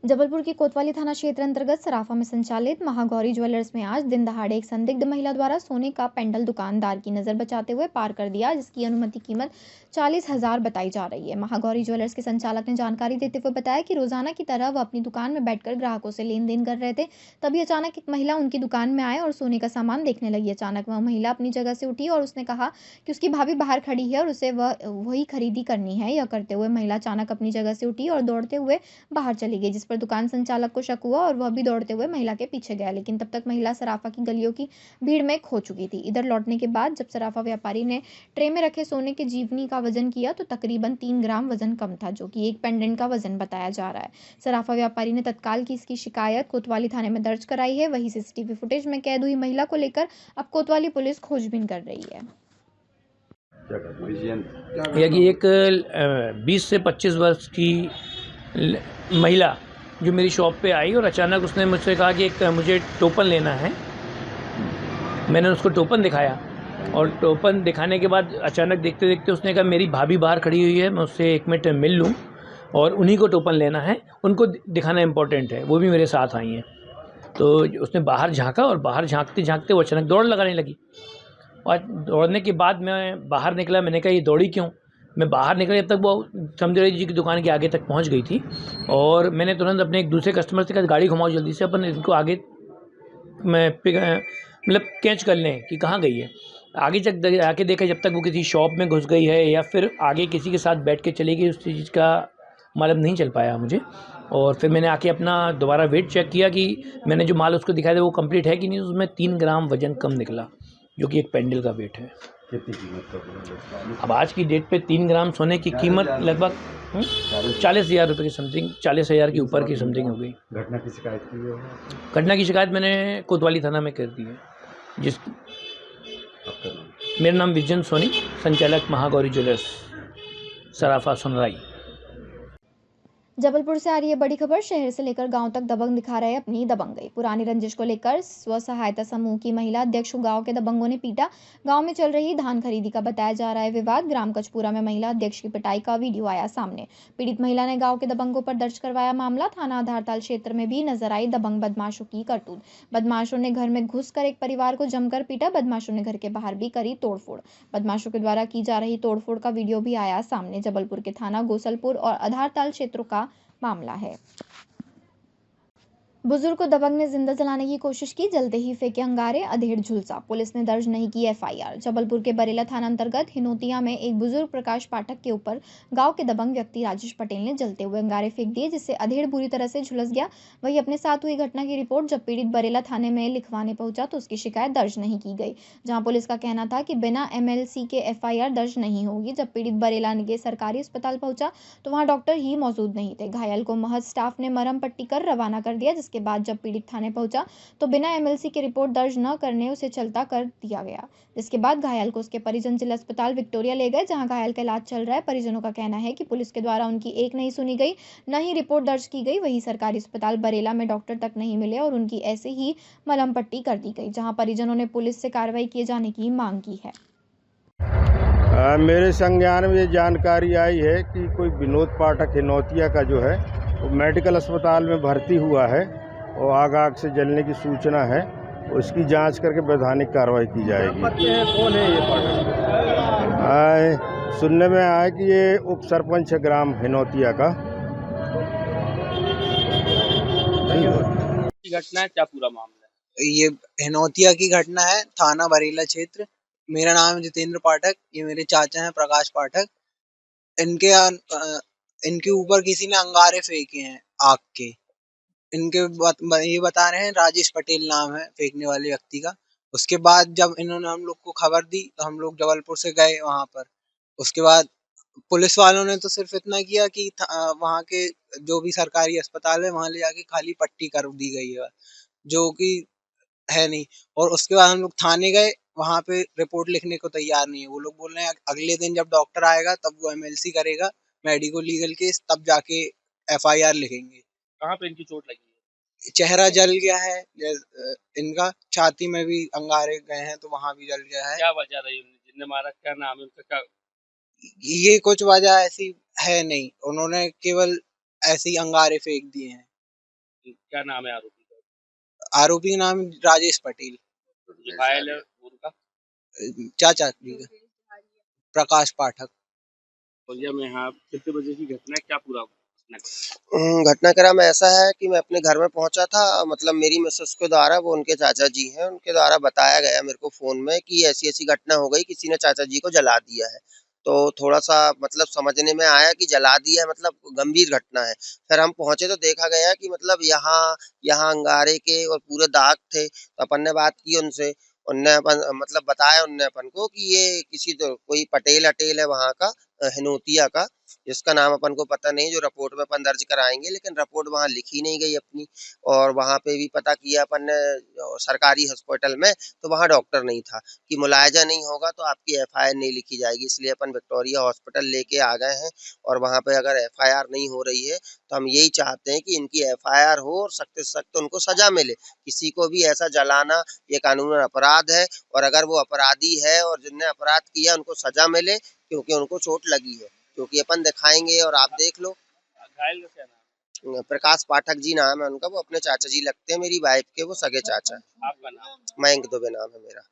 जबलपुर के कोतवाली थाना क्षेत्र अंतर्गत सराफा में संचालित महागौरी ज्वेलर्स में आज दिन दहाड़े एक संदिग्ध महिला द्वारा सोने का पेंडल दुकानदार की नजर बचाते हुए पार कर दिया, जिसकी अनुमति कीमत 40,000 बताई जा रही है। महागौरी ज्वेलर्स के संचालक ने जानकारी देते हुए बताया कि रोजाना की तरह वह अपनी दुकान में बैठकर ग्राहकों से लेन देन कर रहे थे। तभी अचानक एक महिला उनकी दुकान में आए और सोने का सामान देखने लगी। अचानक वह महिला अपनी जगह से उठी और उसने कहा कि उसकी भाभी बाहर खड़ी है और उसे वही खरीदी करनी है। यह करते हुए महिला अचानक अपनी जगह से उठी और दौड़ते हुए बाहर चली गई, जिस पर दुकान संचालक को शक हुआ और वह भी दौड़ते हुए महिला के पीछे गया, लेकिन तब तक महिला सराफा की गलियों की भीड़ में खो चुकी थी। इधर लौटने के बाद जब सराफा व्यापारी ने ट्रे में रखे सोने के जीवनी का वजन किया तो तकरीबन 3 ग्राम वजन कम था, जो कि एक पेंडेंट का वजन बताया जा रहा है। सराफा व्यापारी ने तत्काल की इसकी शिकायत कोतवाली थाने में दर्ज कराई है। वहीं सीसीटीवी फुटेज में कैद हुई महिला को लेकर अब कोतवाली पुलिस खोजबीन कर रही है। एक 20 से 25 वर्ष की महिला जो मेरी शॉप पे आई और अचानक उसने मुझसे कहा कि एक मुझे टोपन लेना है। मैंने उसको टोपन दिखाया और टोपन दिखाने के बाद अचानक देखते देखते उसने कहा मेरी भाभी बाहर खड़ी हुई है, मैं उससे 1 मिनट मिल लूँ और उन्हीं को टोपन लेना है, उनको दिखाना इम्पोर्टेंट है, वो भी मेरे साथ आई हैं। तो उसने बाहर झाँका और बाहर झाँकते झाँकते वो अचानक दौड़ लगाने लगी और दौड़ने के बाद मैं बाहर निकला। मैंने कहा ये दौड़ी क्यों? मैं बाहर निकला जब तक वो समझौली जी की दुकान के आगे तक पहुंच गई थी और मैंने तुरंत अपने एक दूसरे कस्टमर से कहा गाड़ी घुमाओ जल्दी से, अपन इनको आगे मैं मतलब कैच कर लें कि कहाँ गई है। आगे तक आके देखा जब तक वो किसी शॉप में घुस गई है या फिर आगे किसी के साथ बैठ के चली गई, उस चीज़ का मालूम नहीं चल पाया मुझे। और फिर मैंने आके अपना दोबारा वेट चेक किया कि मैंने जो माल उसको दिखाया था वो कंप्लीट है कि नहीं। उसमें 3 ग्राम वज़न कम निकला, जो कि एक पेंडल का वेट है। कितनी कीमत का? अब आज की डेट पे 3 ग्राम सोने की कीमत लगभग 40,000 रुपये की समथिंग, 40,000 के ऊपर की समथिंग हो गई। घटना की शिकायत की है? घटना की शिकायत मैंने कोतवाली थाना में कर दी है। जिस आपका नाम? मेरा नाम विजन सोनी, संचालक महागौरी ज्वेलर्स, सराफा सुनराई। जबलपुर से आ रही है बड़ी खबर। शहर से लेकर गांव तक दबंग दिखा रहे अपनी दबंगई। पुरानी रंजिश को लेकर स्व सहायता समूह की महिला अध्यक्ष को गांव के दबंगों ने पीटा। गांव में चल रही धान खरीदी का बताया जा रहा है विवाद। ग्राम कचपुरा में महिला अध्यक्ष की पिटाई का वीडियो आया सामने। पीड़ित महिला ने गांव के दबंगों पर दर्ज करवाया मामला। थाना आधारताल क्षेत्र में भी नजर आई दबंग बदमाशों की करतूत। बदमाशों ने घर में घुसकर एक परिवार को जमकर पीटा। बदमाशों ने घर के बाहर भी करी तोड़फोड़। बदमाशों के द्वारा की जा रही तोड़फोड़ का वीडियो भी आया सामने। जबलपुर के थाना गोसलपुर और आधारताल क्षेत्रों का मामला है। बुजुर्ग को दबंग ने जिंदा जलाने की कोशिश की, जलते ही फेंके अंगारे, अधेड़ झुलसा। पुलिस ने दर्ज नहीं की एफआईआर। जबलपुर के बरेला थाना अंतर्गत हिनोतिया में एक बुजुर्ग प्रकाश पाठक के ऊपर गांव के दबंग व्यक्ति राजेश पटेल ने जलते हुए अंगारे फेंक दिए, जिससे अधेड़ बुरी तरह से झुलस गया। वहीं अपने साथ हुई घटना की रिपोर्ट जब पीड़ित बरेला थाने में लिखवाने पहुंचा तो उसकी शिकायत दर्ज नहीं की गई, जहां पुलिस का कहना था कि बिना एमएलसी के एफआईआर दर्ज नहीं होगी। जब पीड़ित बरेला के सरकारी अस्पताल पहुंचा तो वहां डॉक्टर ही मौजूद नहीं थे। घायल को महज स्टाफ ने मरहम पट्टी कर रवाना कर दिया, जिसके बाद जब पीड़ित थाने पहुंचा तो बिना एमएलसी की रिपोर्ट दर्ज न करने उसे चलता कर दिया गया, जिसके बाद घायल को उसके परिजन जिला अस्पताल विक्टोरिया ले गए, जहां घायल का इलाज चल रहा है। परिजनों का कहना है कि पुलिस के द्वारा उनकी एक नहीं सुनी गई, न ही रिपोर्ट दर्ज की गई। वहीं सरकारी अस्पताल बरेला में डॉक्टर तक नहीं मिले और उनकी ऐसे ही मलहम पट्टी कर दी गई, जहां परिजनों ने पुलिस से कार्रवाई किए जाने की मांग की है। मेरे संज्ञान में ये जानकारी आई है कि कोई विनोद पाठक हिनौतिया का जो है वो मेडिकल अस्पताल में भर्ती हुआ है और आग से जलने की सूचना है। उसकी जांच करके वैधानिक कार्रवाई की जाएगी। कौन है ये पाठक? सुनने में आया कि ये उप सरपंच है ग्राम हिनौतिया का। घटना है, क्या पूरा मामला है? ये हिनौतिया की घटना है, थाना बरेला क्षेत्र। मेरा नाम है जितेंद्र पाठक, ये मेरे चाचा हैं प्रकाश पाठक। इनके ऊपर किसी ने अंगारे फेंके हैं आग के। ये बता रहे हैं राजेश पटेल नाम है फेंकने वाले व्यक्ति का। उसके बाद जब इन्होंने हम लोग को खबर दी तो हम लोग जबलपुर से गए वहां पर। उसके बाद पुलिस वालों ने तो सिर्फ इतना किया कि वहां के जो भी सरकारी अस्पताल है वहां ले जाके खाली पट्टी कर दी गई है, जो कि है नहीं। और उसके बाद हम लोग थाने गए, वहां पे रिपोर्ट लिखने को तैयार नहीं है। वो लोग बोल रहे हैं अगले दिन जब डॉक्टर आएगा तब वो एमएलसी करेगा, मेडिको लीगल केस, तब जाके एफआईआर लिखेंगे। कहाँ पे इनकी चोट लगी है? चेहरा जल गया है, इनका छाती में भी अंगारे गए हैं तो वहां भी जल गया है। क्या वजह रही जिनने मारा, क्या नाम है उनका, क्या? ये कुछ वजह ऐसी है नहीं, उन्होंने केवल ऐसे ही अंगारे फेंक दिए हैं। क्या नाम है आरोपी का? आरोपी का नाम राजेश पटेल, जो घायल है उनका? चाचा जी का, प्रकाश पाठक। बलिया में यहाँ कितने बजे की घटना है, क्या पूरा घटना? घटनाक्रम ऐसा है कि मैं अपने घर में पहुंचा था, मतलब मेरी मिसेस के द्वारा, वो उनके चाचा जी हैं, उनके द्वारा बताया गया मेरे को फ़ोन में कि ऐसी-ऐसी घटना हो गई, किसी ने चाचा जी को जला दिया है। तो थोड़ा-सा मतलब समझने में आया कि जला दिया है, मतलब गंभीर घटना है। फिर हम पहुँचे तो देखा गया कि मतलब यहाँ यहाँ अंगारे के और पूरे दाग थे। तो अपन ने बात की उनसे, उनने अपन मतलब बताया उनने अपन को कि ये किसी तो कोई पटेल-अटेल है वहाँ का, हिनोतिया का, जिसका नाम अपन को पता नहीं, जो रिपोर्ट में अपन दर्ज कराएँगे, लेकिन रिपोर्ट वहाँ लिखी नहीं गई अपनी। और वहाँ पे भी पता किया अपन ने सरकारी हॉस्पिटल में, तो वहाँ डॉक्टर नहीं था कि मुलायजा नहीं होगा तो आपकी एफआईआर नहीं लिखी जाएगी, इसलिए अपन विक्टोरिया हॉस्पिटल लेके आ गए हैं। और वहाँ पे अगर एफआईआर नहीं हो रही है तो हम यही चाहते हैं कि इनकी एफआईआर हो और सख्त से सख्त उनको सजा मिले। किसी को भी ऐसा जलाना ये कानूनन अपराध है, और अगर वो अपराधी है और जिनने अपराध किया उनको सजा मिले, क्योंकि उनको चोट लगी है, क्योंकि अपन दिखाएंगे और आप देख लो। घायल का क्या नाम है? प्रकाश पाठक जी नाम है उनका, वो अपने चाचा जी लगते हैं, मेरी वाइफ के वो सगे चाचा है। आपका नाम? मयंक दुबे नाम है मेरा।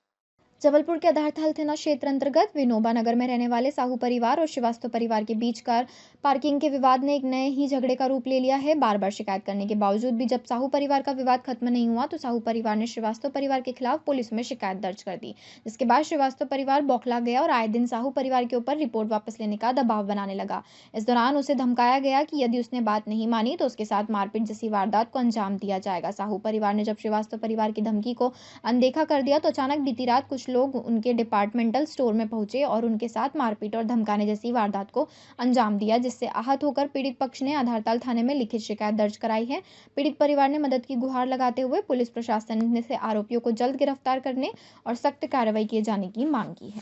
जबलपुर के आधारताल थाना क्षेत्र अंतर्गत विनोबा नगर में रहने वाले साहू परिवार और श्रीवास्तव परिवार के बीच कार पार्किंग के विवाद ने एक नए ही झगड़े का रूप ले लिया है। बार बार शिकायत करने के बावजूद भी जब साहू परिवार का विवाद खत्म नहीं हुआ तो साहू परिवार ने श्रीवास्तव परिवार के खिलाफ पुलिस में शिकायत दर्ज कर दी, जिसके बाद श्रीवास्तव परिवार बौखला गया और आए दिन साहू परिवार के ऊपर रिपोर्ट वापस लेने का दबाव बनाने लगा। इस दौरान उसे धमकाया गया कि यदि उसने बात नहीं मानी तो उसके साथ मारपीट जैसी वारदात को अंजाम दिया जाएगा। साहू परिवार ने जब श्रीवास्तव परिवार की धमकी को अनदेखा कर दिया तो अचानक बीती रात कुछ लोग उनके डिपार्टमेंटल स्टोर में पहुंचे और उनके साथ मारपीट और धमकाने जैसी वारदात को अंजाम दिया, जिससे आहत होकर पीड़ित पक्ष ने आधारताल थाने में लिखित शिकायत दर्ज कराई है। पीड़ित परिवार ने मदद की गुहार लगाते हुए पुलिस प्रशासन से आरोपियों को जल्द गिरफ्तार करने और सख्त कार्रवाई किए जाने की मांग की है।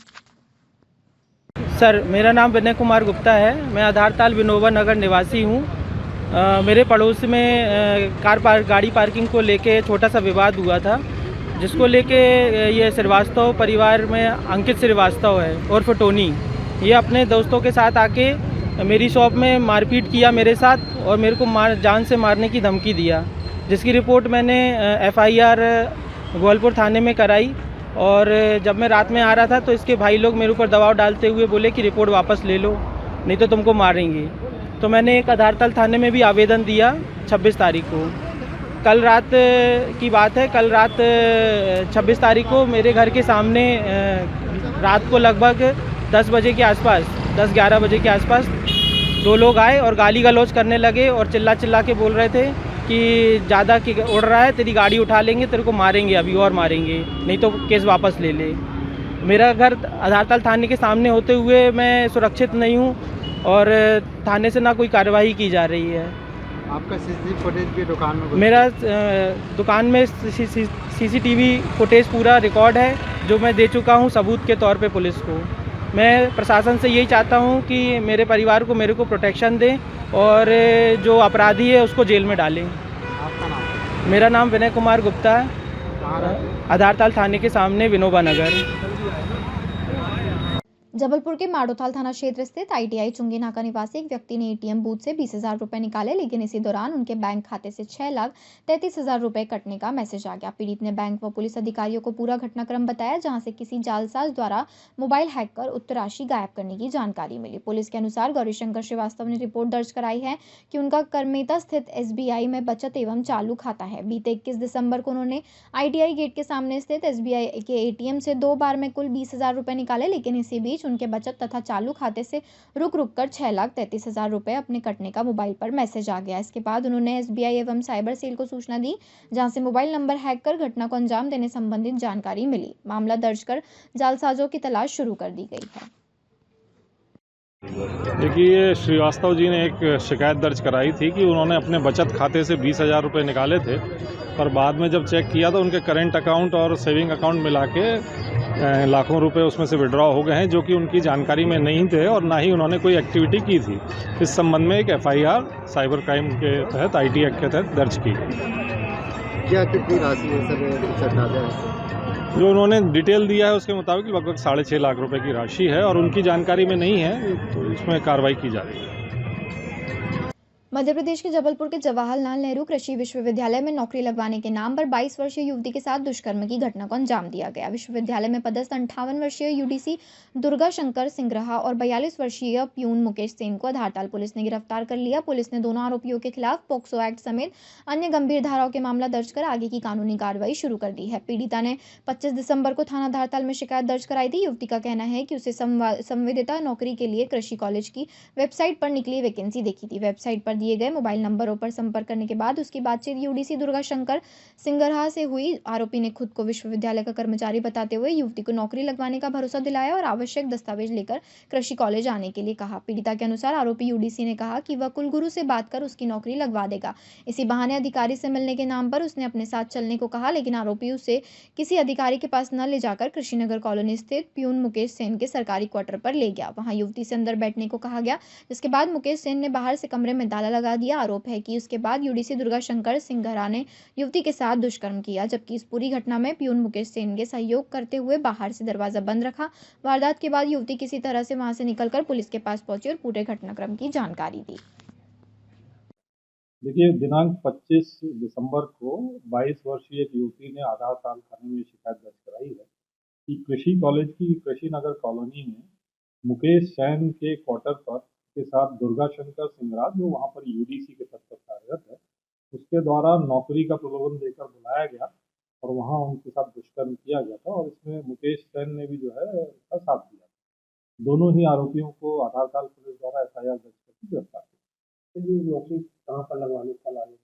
सर, मेरा नाम विनय कुमार गुप्ता है। मैं आधारताल विनोबा नगर निवासी हूँ। मेरे पड़ोस में गाड़ी पार्किंग को लेके छोटा सा विवाद हुआ था, जिसको लेके ये श्रीवास्तव परिवार में अंकित श्रीवास्तव है उर्फ टोनी, ये अपने दोस्तों के साथ आके मेरी शॉप में मारपीट किया मेरे साथ और मेरे को जान से मारने की धमकी दिया, जिसकी रिपोर्ट मैंने एफआईआर गोलपुर थाने में कराई। और जब मैं रात में आ रहा था तो इसके भाई लोग मेरे ऊपर दबाव डालते हुए बोले कि रिपोर्ट वापस ले लो, नहीं तो तुमको मारेंगे। तो मैंने एक आधारताल थाने में भी आवेदन दिया 26 तारीख को। कल रात की बात है, कल रात 26 तारीख को मेरे घर के सामने रात को लगभग 10 बजे के आसपास, 10-11 बजे के आसपास दो लोग आए और गाली गलौज करने लगे और चिल्ला के बोल रहे थे कि ज़्यादा उड़ रहा है, तेरी गाड़ी उठा लेंगे, तेरे को मारेंगे, अभी और मारेंगे, नहीं तो केस वापस ले ले। मेरा घर आधारताल थाने के सामने होते हुए मैं सुरक्षित नहीं हूँ और थाने से ना कोई कार्रवाई की जा रही है। आपका सीसीटीवी फुटेज भी दुकान में? मेरा दुकान में सीसीटीवी फुटेज पूरा रिकॉर्ड है, जो मैं दे चुका हूँ सबूत के तौर पे पुलिस को। मैं प्रशासन से यही चाहता हूँ कि मेरे परिवार को मेरे को प्रोटेक्शन दें और जो अपराधी है उसको जेल में डालें। आपका नाम? मेरा नाम विनय कुमार गुप्ता है, आधारताल थाने के सामने विनोबा नगर। जबलपुर के माड़ोताल थाना क्षेत्र स्थित आईटीआई चुंगी नाका निवासी एक व्यक्ति ने एटीएम बूथ से 20,000 रुपए निकाले, लेकिन इसी दौरान उनके बैंक खाते से 6,33,000 रुपए कटने का मैसेज आ गया। पीड़ित ने बैंक व पुलिस अधिकारियों को पूरा घटनाक्रम बताया, जहां से किसी जालसाज द्वारा मोबाइल हैक कर उक्त राशि गायब करने की जानकारी मिली। पुलिस के अनुसार गौरीशंकर श्रीवास्तव ने रिपोर्ट दर्ज कराई है कि उनका करमेता स्थित एसबीआई में बचत एवं चालू खाता है। बीते 21 दिसंबर को उन्होंने आईटीआई गेट के सामने स्थित एसबीआई के एटीएम से 2 बार में कुल 20,000 रुपए निकाले, लेकिन इसी बीच उनके बचत तथा चालू खाते से रुक कर 6,33,000 रुपए अपने कटने का मोबाइल पर मैसेज आ गया। इसके बाद उन्होंने एसबीआई एवं साइबर सेल को सूचना दी, जहां से मोबाइल नंबर हैक कर घटना को अंजाम देने संबंधित जानकारी मिली। मामला दर्ज कर जालसाजों की तलाश शुरू कर दी गई है। देखिए, श्रीवास्तव जी ने एक शिकायत दर्ज कराई थी कि उन्होंने अपने बचत खाते से 20,000 रुपये निकाले थे, पर बाद में जब चेक किया तो उनके करेंट अकाउंट और सेविंग अकाउंट मिला के लाखों रुपए उसमें से विड्रॉ हो गए हैं, जो कि उनकी जानकारी में नहीं थे और ना ही उन्होंने कोई एक्टिविटी की थी। इस संबंध में एक एफआईआर साइबर क्राइम के तहत आईटी एक्ट के तहत दर्ज की। क्या कितनी राशि है सर? जो उन्होंने डिटेल दिया है उसके मुताबिक लगभग 6.5 लाख रुपए की राशि है और उनकी जानकारी में नहीं है, तो इसमें कार्रवाई की जा रही है। मध्य प्रदेश के जबलपुर के जवाहरलाल नेहरू कृषि विश्वविद्यालय में नौकरी लगवाने के नाम पर 22 वर्षीय युवती के साथ दुष्कर्म की घटना को अंजाम दिया गया। विश्वविद्यालय में पदस्थ 58 वर्षीय यूडीसी दुर्गा शंकर सिंगरहा और 42 वर्षीय प्यून मुकेश सेन को आधारताल पुलिस ने गिरफ्तार कर लिया। पुलिस ने दोनों आरोपियों के खिलाफ पोक्सो एक्ट समेत अन्य गंभीर धाराओं के मामला दर्ज कर आगे की कानूनी कार्रवाई शुरू कर दी है। पीड़िता ने 25 दिसंबर को थाना आधारताल में शिकायत दर्ज कराई थी। युवती का कहना है कि उसे संविदिता नौकरी के लिए कृषि कॉलेज की वेबसाइट पर निकली वैकेंसी देखी थी। वेबसाइट पर दिए गए मोबाइल नंबरों पर संपर्क करने के बाद उसकी बातचीत यूडीसी दुर्गा शंकर सिंगरहा से हुई। आरोपी ने खुद को विश्वविद्यालय का कर्मचारी बताते हुए युवती को नौकरी लगवाने का भरोसा दिलाया और आवश्यक दस्तावेज लेकर कृषि कॉलेज आने के लिए कहा। पीड़िता के अनुसार आरोपी यूडीसी ने कहा कि वह कुलगुरु से बात कर उसकी नौकरी लगवा देगा। इसी बहाने अधिकारी से मिलने के नाम पर उसने अपने साथ चलने को कहा, लेकिन आरोपी उसे किसी अधिकारी के पास न ले जाकर कृषिनगर कॉलोनी स्थित प्यून मुकेश सेन के सरकारी क्वार्टर पर ले गया। वहां युवती से अंदर बैठने को कहा गया, जिसके बाद मुकेश सेन ने बाहर से कमरे में ताला लगा दिया। आरोप है कि उसके बाद यूडीसी दुर्गा शंकर सिंगरहा ने युवती के साथ दुष्कर्म किया, जबकि इस पूरी घटना में प्यून मुकेश सेन के सहयोग करते हुए बाहर से दरवाजा बंद रखा। वारदात के बाद युवती किसी तरह से वहां से निकलकर पुलिस के पास पहुंची और पूरे घटनाक्रम की जानकारी दी। देखिए, दिनांक 25 दिसंबर को 22 वर्षीय एक युवती ने आधारताल थाने में शिकायत दर्ज कराई है कि कृषि कॉलेज की कृषिनगर कॉलोनी में मुकेश सैन के क्वार्टर पर के साथ दुर्गा शंकर सिंगरा, जो वहां पर यूडीसी के पद पर कार्यरत है, उसके द्वारा नौकरी का प्रलोभन देकर बुलाया गया और वहां उनके साथ दुष्कर्म किया गया था और इसमें मुकेश सैन ने भी जो है उसका साथ दिया। दोनों ही आरोपियों को आधारताल पुलिस द्वारा एफआईआर दर्ज करके गिरफ्तार किया। नौकरी कहाँ पर लगवाने का लालच?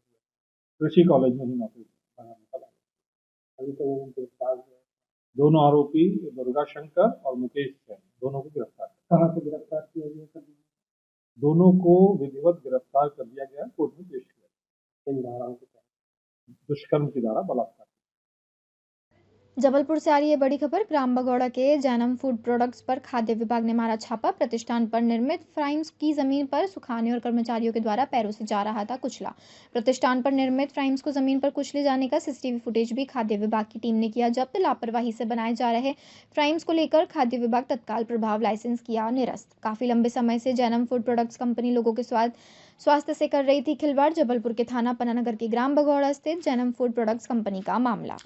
कृषि कॉलेज में ही नौकरी लगाने का लालच। अभी तो वो गिरफ्तार हुए दोनों आरोपी दुर्गा शंकर और मुकेश सैन, दोनों को गिरफ्तार किया। कहाँ से गिरफ्तार किया गया? दोनों को विधिवत गिरफ्तार कर दिया गया, कोर्ट में पेश किया। इन धाराओं के तहत दुष्कर्म की धारा, बलात्कार। जबलपुर से आ रही है बड़ी खबर। ग्राम बगौड़ा के जैनम फूड प्रोडक्ट्स पर खाद्य विभाग ने मारा छापा। प्रतिष्ठान पर निर्मित फ्राइम्स की जमीन पर सुखाने और कर्मचारियों के द्वारा पैरों से जा रहा था कुचला। प्रतिष्ठान पर निर्मित फ्राइम्स को जमीन पर कुचले जाने का सीसीटीवी फुटेज भी खाद्य विभाग की टीम ने किया जब्त। लापरवाही से बनाए जा रहे फ्राइम्स को लेकर खाद्य विभाग तत्काल प्रभाव लाइसेंस किया निरस्त। काफी लंबे समय से जैनम फूड प्रोडक्ट्स कंपनी लोगों के स्वास्थ्य से कर रही थी खिलवाड़। जबलपुर के थाना पन्नानगर के ग्राम बगौड़ा स्थित जैनम फूड प्रोडक्ट्स कंपनी का मामला।